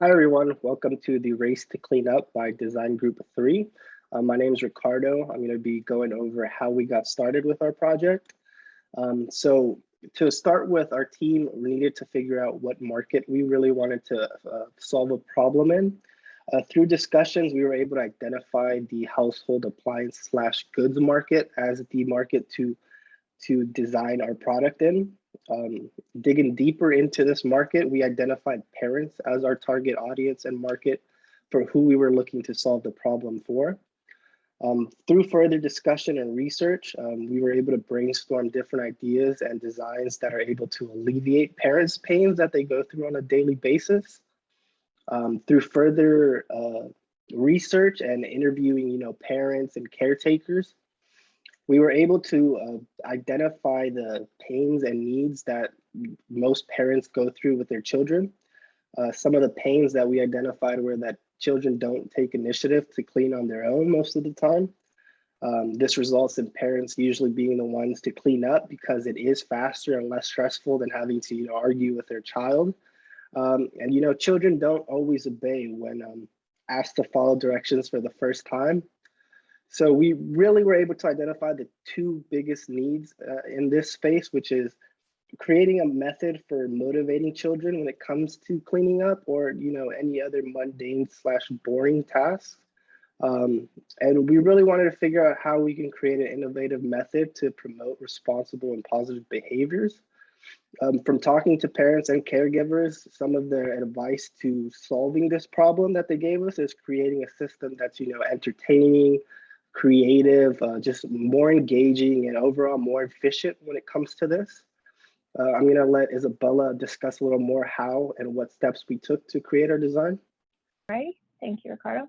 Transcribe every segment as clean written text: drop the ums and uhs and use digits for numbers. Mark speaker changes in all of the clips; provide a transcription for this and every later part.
Speaker 1: Hi, everyone. Welcome to the Race to Clean Up by Design Group 3. My name is Ricardo. I'm going to be going over how we got started with our project. So to start with, our team needed to figure out what market we really wanted to solve a problem in. Through discussions, we were able to identify the household appliance slash goods market as the market to design our product in. Digging deeper into this market, we identified parents as our target audience and market for who we were looking to solve the problem for. Through further discussion and research, we were able to brainstorm different ideas and designs that are able to alleviate parents' pains that they go through on a daily basis. Through further research and interviewing, parents and caretakers, we were able to identify the pains and needs that most parents go through with their children. Some of the pains that we identified were that children don't take initiative to clean on their own most of the time. This results in parents usually being the ones to clean up because it is faster and less stressful than having to argue with their child. And children don't always obey when asked to follow directions for the first time. So we really were able to identify the two biggest needs in this space, which is creating a method for motivating children when it comes to cleaning up or any other mundane slash boring tasks. And we really wanted to figure out how we can create an innovative method to promote responsible and positive behaviors. From talking to parents and caregivers, some of their advice to solving this problem that they gave us is creating a system that's entertaining, creative, just more engaging, and overall more efficient when it comes to this. I'm going to let Isabella discuss a little more how and what steps we took to create our design.
Speaker 2: Right. Thank you, Ricardo.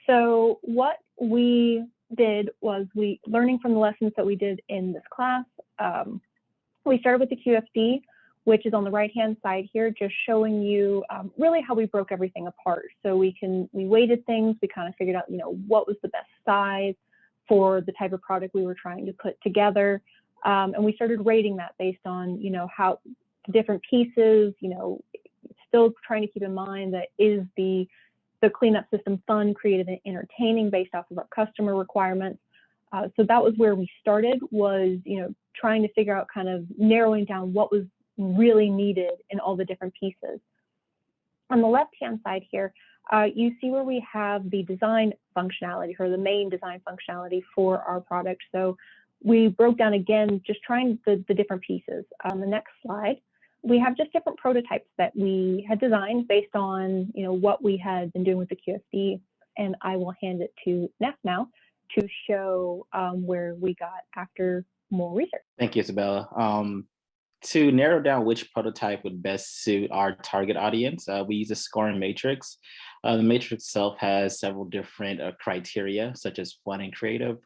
Speaker 2: So what we did was learning from the lessons that we did in this class, we started with the QFD, which is on the right-hand side here, just showing you really how we broke everything apart. So we weighted things, we kind of figured out, what was the best size for the type of product we were trying to put together. And we started rating that based on, how the different pieces, still trying to keep in mind that is the cleanup system fun, creative, and entertaining based off of our customer requirements. So that was where we started, was, trying to figure out kind of narrowing down what was really needed in all the different pieces. On the left-hand side here, you see where we have the design functionality, or the main design functionality for our product. So we broke down again, just trying the different pieces. On the next slide, we have just different prototypes that we had designed based on what we had been doing with the QFD. And I will hand it to Neff now to show where we got after more research.
Speaker 3: Thank you, Isabella. To narrow down which prototype would best suit our target audience, we use a scoring matrix. The matrix itself has several different criteria, such as fun and creative,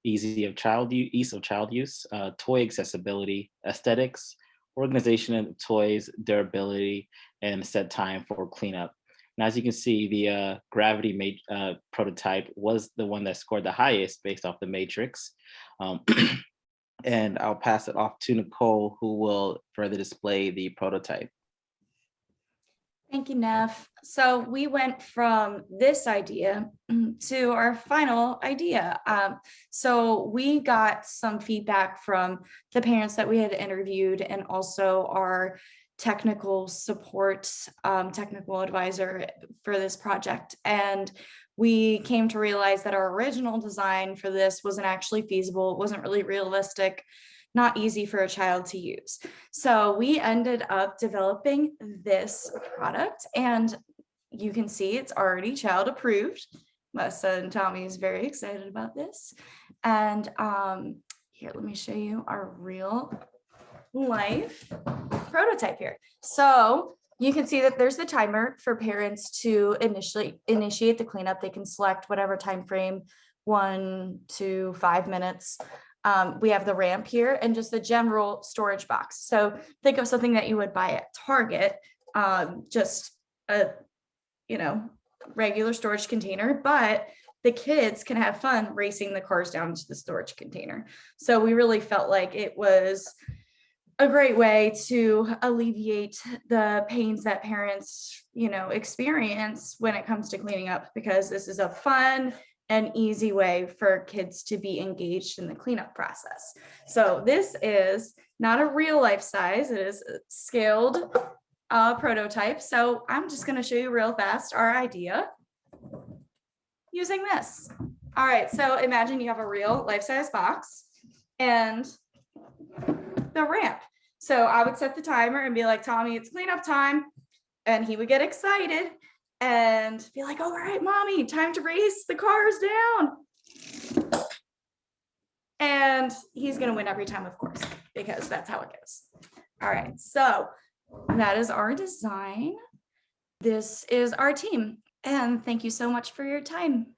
Speaker 3: ease of child use, toy accessibility, aesthetics, organization of toys, durability, and set time for cleanup. And as you can see, the gravity prototype was the one that scored the highest based off the matrix. And I'll pass it off to Nicole, who will further display the prototype.
Speaker 4: Thank you, Neff. So we went from this idea to our final idea. So we got some feedback from the parents that we had interviewed, and also our technical support, technical advisor for this project. And we came to realize that our original design for this wasn't actually feasible. It wasn't really realistic, not easy for a child to use. So we ended up developing this product, and you can see it's already child approved. My son Tommy is very excited about this. And here, let me show you our real life prototype here. So you can see that there's the timer for parents to initiate the cleanup. They can select whatever time frame, 1 to 5 minutes. We have the ramp here and just the general storage box. So think of something that you would buy at Target, just a regular storage container, but the kids can have fun racing the cars down to the storage container. So we really felt like it was a great way to alleviate the pains that parents, experience when it comes to cleaning up, because this is a fun and easy way for kids to be engaged in the cleanup process. So this is not a real life size, it is a scaled prototype. So I'm just going to show you real fast our idea using this. All right, so imagine you have a real life-size box and the ramp. So I would set the timer and be like, Tommy, it's cleanup time. And he would get excited and be like, all right, mommy, time to race the cars down. And he's going to win every time, of course, because that's how it goes. All right, so that is our design. This is our team. And thank you so much for your time.